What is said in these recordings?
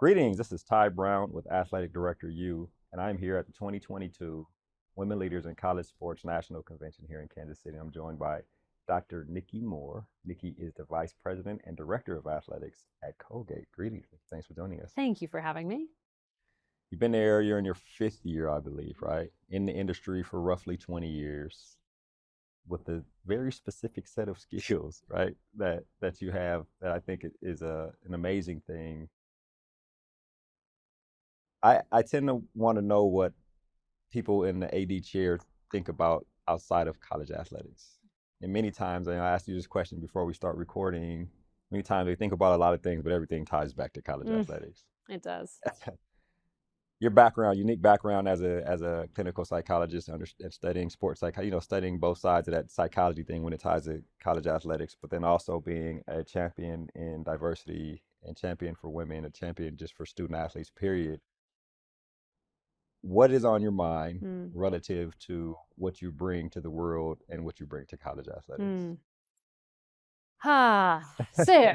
Greetings, this is Ty Brown with AthleticDirectorU, and I'm here at the 2022 Women Leaders in College Sports National Convention here in Kansas City. I'm joined by Dr. Nicki Moore. Nicki is the Vice President and Director of Athletics at Colgate. Greetings. Thanks for joining us. Thank you for having me. You've been there, you're in your fifth year, I believe, right? In the industry for roughly 20 years with a very specific set of skills, right? That you have that I think is an amazing thing. I tend to want to know what people in the AD chair think about outside of college athletics. And many times, I asked you this question before we start recording. Many times they think about a lot of things, but everything ties back to college athletics. It does. Your background, unique background as a clinical psychologist and studying sports psychology, studying both sides of that psychology thing when it ties to college athletics, but then also being a champion in diversity and champion for women, a champion just for student athletes, period. What is on your mind relative to what you bring to the world and what you bring to college athletics? So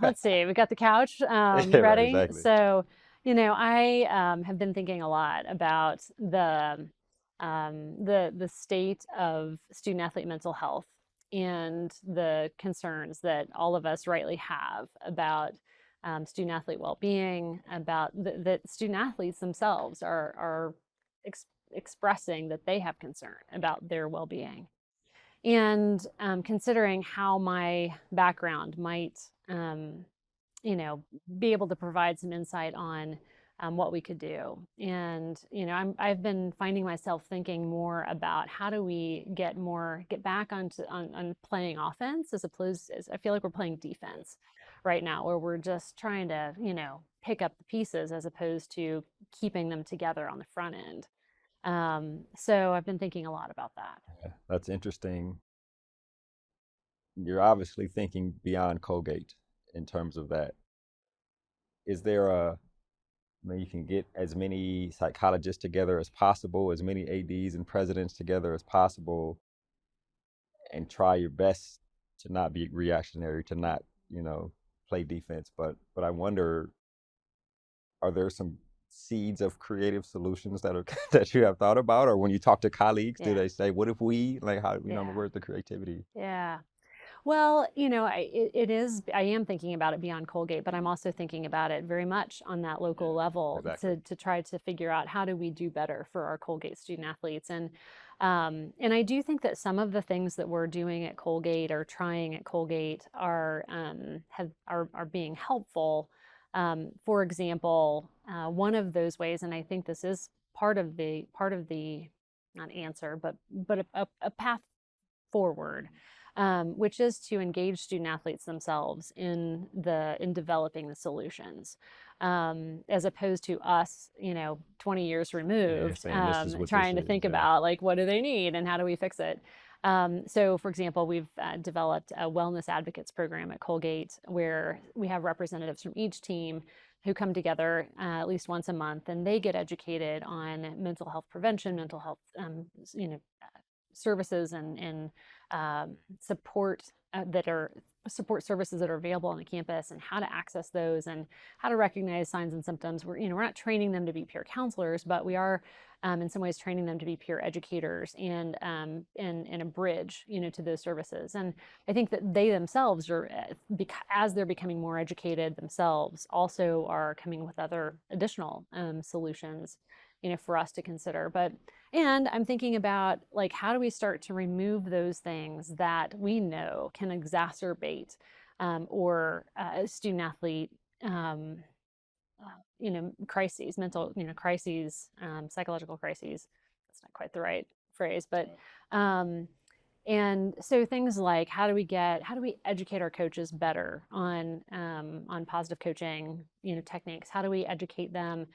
let's see. We got the couch Yeah, right, ready. exactly. So, I have been thinking a lot about the state of student athlete mental health and the concerns that all of us rightly have about student athlete well-being, about that student athletes themselves are expressing that they have concern about their well-being. And considering how my background might, be able to provide some insight on what we could do. And, I've been finding myself thinking more about how do we get back on playing offense as opposed as I feel like we're playing defense right now, where we're just trying to, pick up the pieces as opposed to keeping them together on the front end. So I've been thinking a lot about that. Yeah, that's interesting. You're obviously thinking beyond Colgate in terms of that. Is there you can get as many psychologists together as possible, as many ADs and presidents together as possible, and try your best to not be reactionary, to not, play defense. But I wonder, are there some seeds of creative solutions that are that you have thought about, or when you talk to colleagues, do Yeah. they say, "What if we like how Yeah. where's the creativity?" Yeah. Well, it is, I am thinking about it beyond Colgate, but I'm also thinking about it very much on that local level Exactly. to try to figure out how do we do better for our Colgate student athletes. And I do think that some of the things that we're doing at Colgate or trying at Colgate are being helpful. For example, one of those ways, and I think this is part of the not answer, but a path forward, which is to engage student athletes themselves in developing the solutions, as opposed to us, 20 years Yeah, removed, saying this is what this trying to is. think Yeah. about like what do they need and how do we fix it. So, for example, we've developed a wellness advocates program at Colgate where we have representatives from each team who come together at least once a month, and they get educated on mental health prevention, mental health, services and support support services that are available on the campus, and how to access those and how to recognize signs and symptoms. We're not training them to be peer counselors, but we are in some ways training them to be peer educators and a bridge, to those services. And I think that they themselves are, as they're becoming more educated themselves, also are coming with other additional solutions, for us to consider. And I'm thinking about like how do we start to remove those things that we know can exacerbate or student athlete crises, mental crises, psychological crises. That's not quite the right phrase, but and so things like how do we educate our coaches better on positive coaching techniques? How do we educate them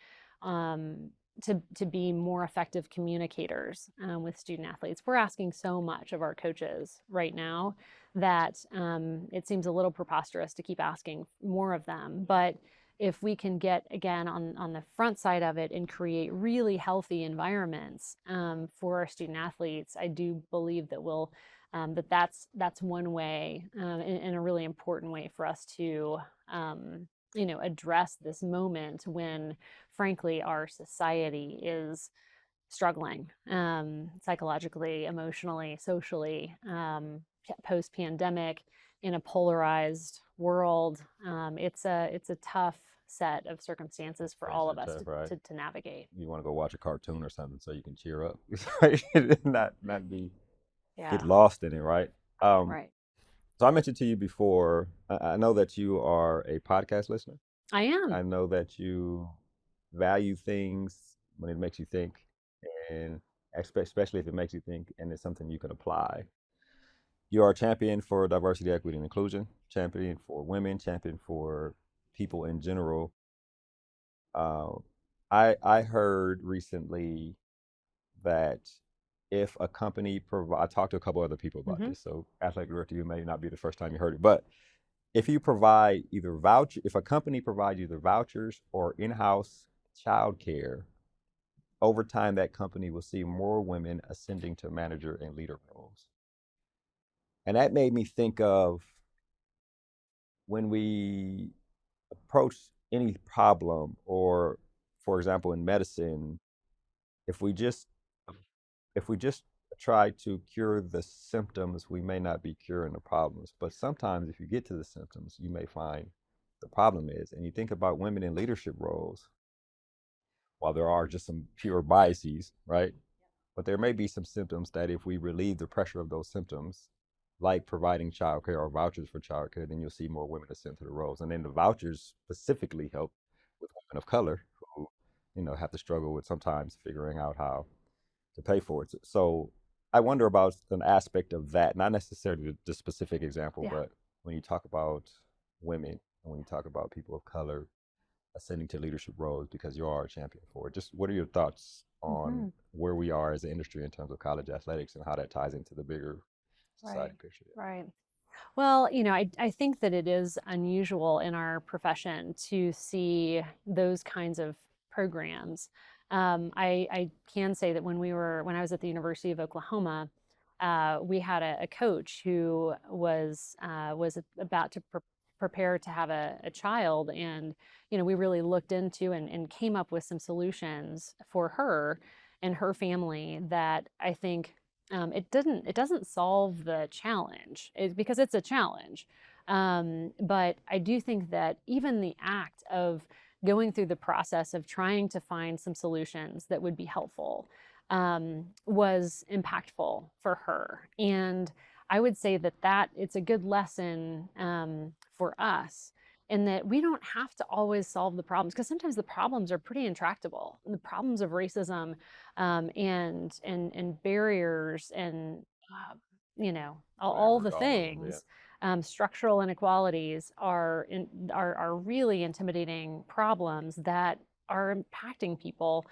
to be more effective communicators with student athletes? We're asking so much of our coaches right now that it seems a little preposterous to keep asking more of them. But if we can get again on the front side of it and create really healthy environments for our student athletes, I do believe that that's one way and a really important way for us to address this moment when, frankly, our society is struggling, psychologically, emotionally, socially, post-pandemic, in a polarized world. It's a tough set of circumstances for all Things of are us tough, right? to navigate. You want to go watch a cartoon or something so you can cheer up, not get Yeah, lost in it, right? Um, right. so I mentioned to you before. I know that you are a podcast listener. I am. I know that you value things when it makes you think, and especially if it makes you think and it's something you can apply. You are a champion for diversity, equity, and inclusion, champion for women, champion for people in general. Uh, I heard recently that if a company provide, I talked to a couple other people about Hmm. this, so Athletic Director, you may not be the first time you heard it, but if you provide either voucher, if a company provides either vouchers or in-house childcare, over time that company will see more women ascending to manager and leader roles. And that made me think of when we approach any problem, or for example in medicine, if we just if we just try to cure the symptoms, we may not be curing the problems. But sometimes if you get to the symptoms, you may find the problem is. And you think about women in leadership roles, while there are just some pure biases, right? But there may be some symptoms that if we relieve the pressure of those symptoms, like providing childcare or vouchers for childcare, then you'll see more women ascend to the roles. And then the vouchers specifically help with women of color who, have to struggle with sometimes figuring out how to pay for it. So I wonder about an aspect of that, not necessarily the specific example, Yeah. but when you talk about women and when you talk about people of color ascending to leadership roles because you are a champion for it, just what are your thoughts on Hmm. where we are as an industry in terms of college athletics and how that ties into the bigger Right. society picture? Right. Well, I think that it is unusual in our profession to see those kinds of programs. I can say that when I was at the University of Oklahoma, we had a coach who was about to prepare to have a child, and we really looked into and came up with some solutions for her and her family that I think it doesn't solve the challenge because it's a challenge. But I do think that even the act of going through the process of trying to find some solutions that would be helpful was impactful for her. And I would say that it's a good lesson for us in that we don't have to always solve the problems, because sometimes the problems are pretty intractable. The problems of racism and barriers and all Whatever, the all of them, yeah. things. Structural inequalities are really intimidating problems that are impacting people.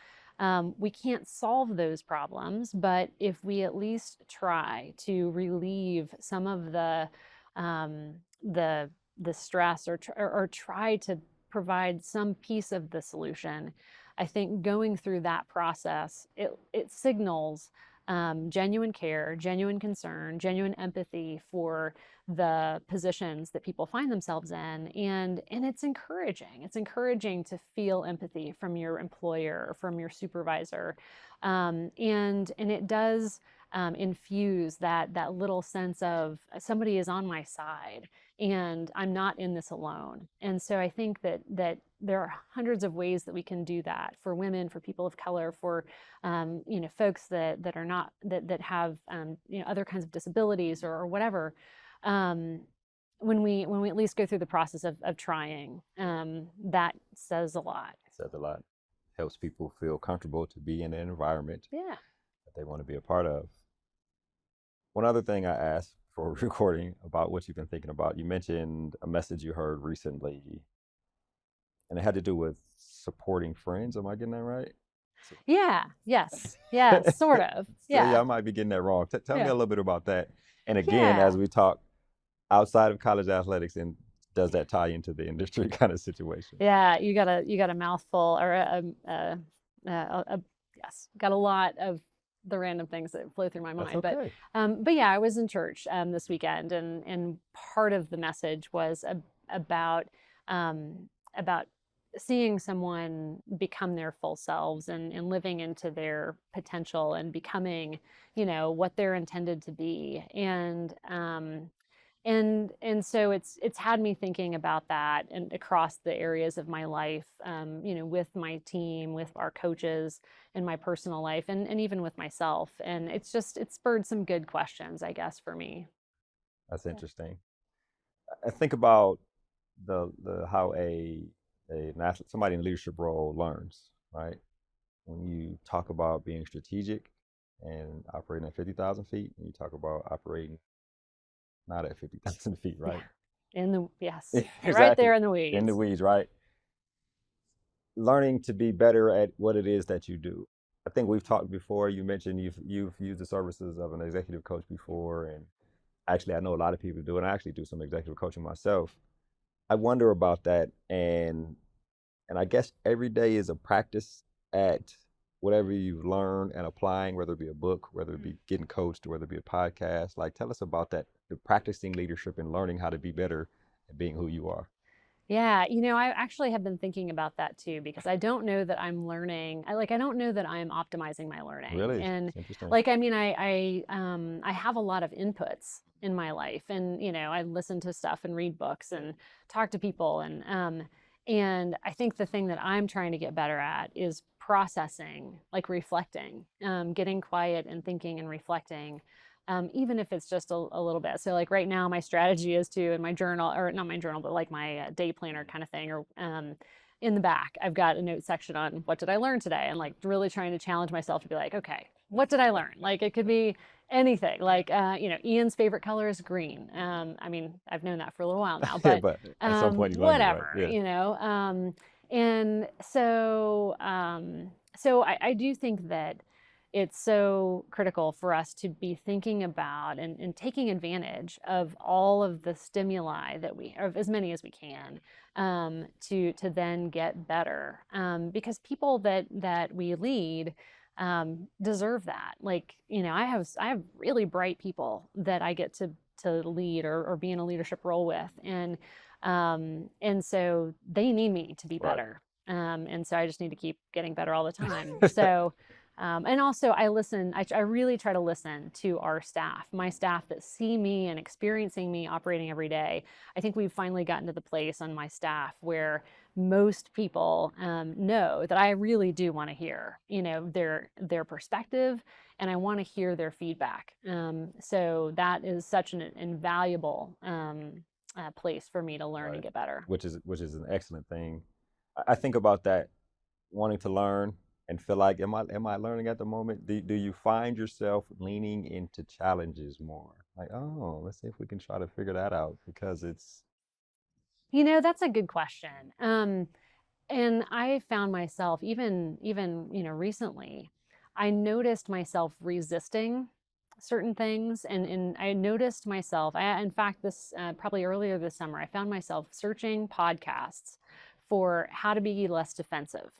We can't solve those problems, but if we at least try to relieve some of um, the the stress, or try to provide some piece of the solution, I think going through that process, it signals genuine care, genuine concern, genuine empathy for the positions that people find themselves in, and it's encouraging. It's encouraging to feel empathy from your employer or from your supervisor, and it does infuse that little sense of somebody is on my side and I'm not in this alone. And so I think that there are hundreds of ways that we can do that for women, for people of color, for folks that are not that have other kinds of disabilities, or whatever. Um, when we at least go through the process of trying, that says a lot. It says a lot. Helps people feel comfortable to be in an environment Yeah. that they want to be a part of. One other thing I asked for recording about what you've been thinking about, you mentioned a message you heard recently, and it had to do with supporting friends. Am I getting that right? So, Yeah. Yes. Yes. Sort of. so yeah, Yeah. I might be getting that wrong. Tell me Yeah. a little bit about that. And again, as Yeah. we talk outside of college athletics, and does that tie into the industry kind of situation? Yeah, you got a mouthful, or yes, got a lot of the random things that flow through my That's mind. But okay. but yeah, I was in church this weekend, and part of the message was about um, about seeing someone become their full selves and living into their potential and becoming, what they're intended to be. And so it's had me thinking about that and across the areas of my life, with my team, with our coaches, in my personal life, and even with myself. And it's spurred some good questions, I guess, for me. That's interesting. I think about the how somebody in a leadership role learns, right? When you talk about being strategic and operating at 50,000 feet, and you talk about operating not at 50,000 feet, Yeah. right? Yes, right Exactly. there in the In the weeds. weeds, right? Learning to be better at what it is that you do. I think we've talked before. You mentioned you've used the services of an executive coach before, and actually, I know a lot of people do, and I actually do some executive coaching myself. I wonder about that, and I guess every day is a practice at whatever you've learned and applying, whether it be a book, whether it be getting coached, or whether it be a podcast. Like, tell us about that, the practicing leadership and learning how to be better at being who you are. Yeah, I actually have been thinking about that too because I don't know that I'm learning. I don't know that I'm optimizing my learning. Really? And It's interesting. like I mean I have a lot of inputs in my life, and I listen to stuff and read books and talk to people, and I think the thing that I'm trying to get better at is processing, like reflecting, getting quiet and thinking and reflecting, even if it's just a little bit. So like right now, my strategy is to, in my journal, or not my journal, but like my day planner kind of thing, or in the back, I've got a note section on what did I learn today, and like really trying to challenge myself to be like, okay, what did I learn? Like it could be anything. Like Ian's favorite color is green. I mean, I've known that for a little while now, Yeah, but but at some point you learn it, right? whatever, Yeah. and so I do think that it's so critical for us to be thinking about and taking advantage of all of the stimuli that of as many as we can, to then get better, because people that we lead deserve that. Like I have really bright people that I get to lead or be in a leadership role with, and so they need me to be Right. better, and so I just need to keep getting better all the time. So and also, I listen, I really try to listen to our staff, my staff that see me and experiencing me operating every day. I think we've finally gotten to the place on my staff where most people know that I really do want to hear, their perspective, and I want to hear their feedback. So that is such an invaluable place for me to learn and Right. get better. Which is an excellent thing. I think about that, wanting to learn and feel like, am I learning at the moment? Do you find yourself leaning into challenges more? Like, oh, let's see if we can try to figure that out because it's That's a good question. And I found myself even recently, I noticed myself resisting certain things, and I noticed myself. In fact, this probably earlier this summer, I found myself searching podcasts for how to be less defensive.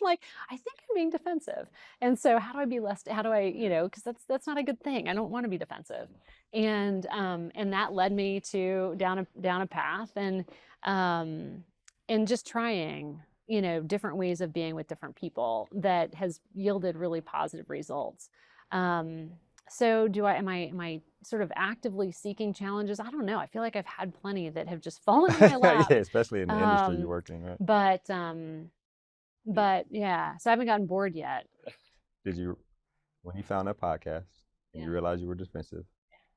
Like, I think I'm being defensive, and so how do I be less? How do I, because that's not a good thing. I don't want to be defensive, and that led me to down a path, and just trying, different ways of being with different people that has yielded really positive results. Um, so am I sort of actively seeking challenges? I don't know. I feel like I've had plenty that have just fallen in my yeah, lap. especially in the industry you Um, work in, right? but um, but yeah, so I haven't gotten bored yet. Did you, when you found that podcast and Yeah. you realized you were defensive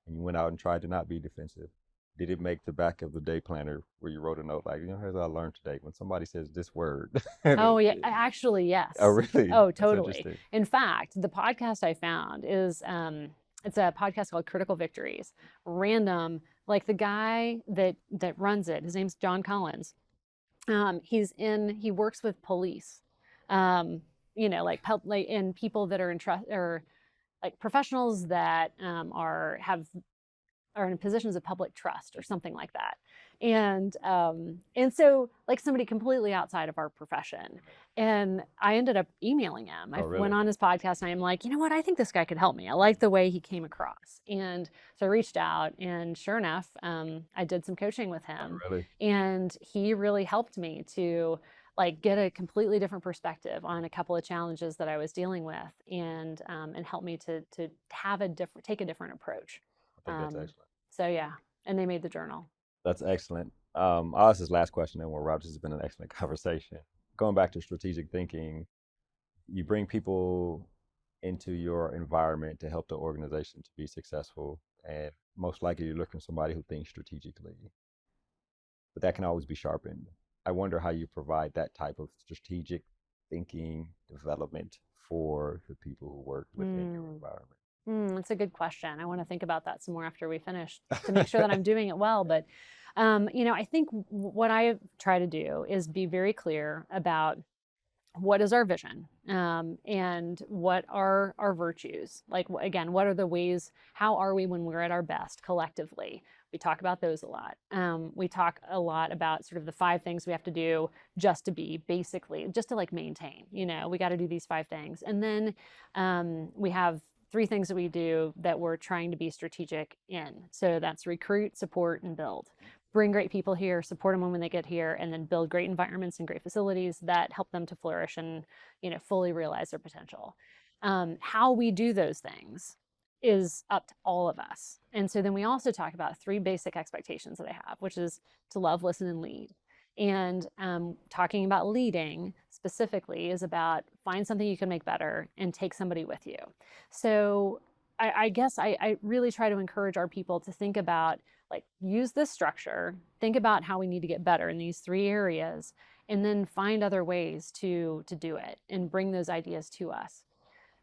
and you went out and tried to not be defensive, did it make the back of the day planner where you wrote a note like, here's what I learned today. When somebody says this word, Oh yeah, actually oh, yes. really? Oh, That's totally. interesting. In fact, the podcast I found is it's a podcast called Critical Victories. Random, like the guy that runs it, his name's John Collins. He works with police. Um, like and people that are in trust, or like professionals that are in positions of public trust or something like that. And so like somebody completely outside of our profession. And I ended up emailing him. I Oh, went really? on his podcast and I'm like, you know what? I think this guy could help me. I like the way he came across. And so I reached out, and sure enough, I did some coaching with Oh, him, really? and he really helped me to like get a completely different perspective on a couple of challenges that I was dealing with, and help me to have a different take a different approach. I think that's Um, excellent. so yeah, and they made the journal. That's excellent. I'll ask this last question, and we'll wrap. This has been an excellent conversation. Going back to strategic thinking, you bring people into your environment to help the organization to be successful, and most likely you're looking for somebody who thinks strategically, but that can always be sharpened. I wonder how you provide that type of strategic thinking development for the people who work within your Mm. environment. That's a good question. I want to think about that some more after we finish to make sure that I'm doing it well. But, I think what I try to do is be very clear about what is our vision, and what are our virtues. Like, again, what are the ways, how are we when we're at our best collectively? We talk about those a lot. We talk a lot about sort of the 5 things we have to do just to be, basically just to like maintain, we got to do these 5 things. And then we have 3 things that we do that we're trying to be strategic in. So that's recruit, support, and build. Bring great people here, support them when they get here, and then build great environments and great facilities that help them to flourish and fully realize their potential. How we do those things is up to all of us. And so then we also talk about 3 basic expectations that I have, which is to love, listen, and lead. And talking about leading specifically is about find something you can make better and take somebody with you. So I guess I really try to encourage our people to think about, like, use this structure, think about how we need to get better in these 3 areas, and then find other ways to do it and bring those ideas to us.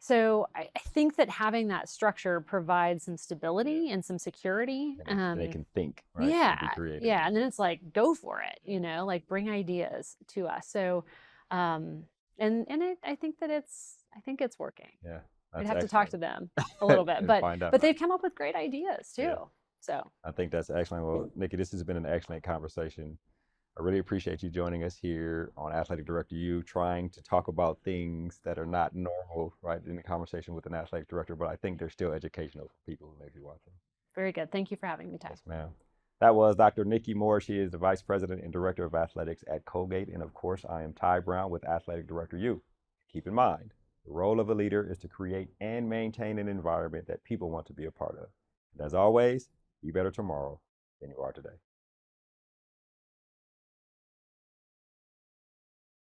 So I think that having that structure provides some stability and some security. And they can think, right, and be Yeah, creative. yeah, and then it's like go for it, like bring ideas to us. So, I think that it's working. Yeah, We'd that's have to talk excellent. to them a little bit, And but find out. but they've come up with great ideas Yeah, too. So I think that's excellent. Well, Nikki, this has been an excellent conversation. I really appreciate you joining us here on Athletic Director U, trying to talk about things that are not normal, right, in a conversation with an athletic director, but I think they're still educational for people who may be watching. very good. Thank you for having me, Ty. Yes, ma'am. That was Dr. Nicki Moore. She is the Vice President and Director of Athletics at Colgate. And of course, I am Ty Brown with Athletic Director U. Keep in mind, the role of a leader is to create and maintain an environment that people want to be a part of. And as always, be better tomorrow than you are today.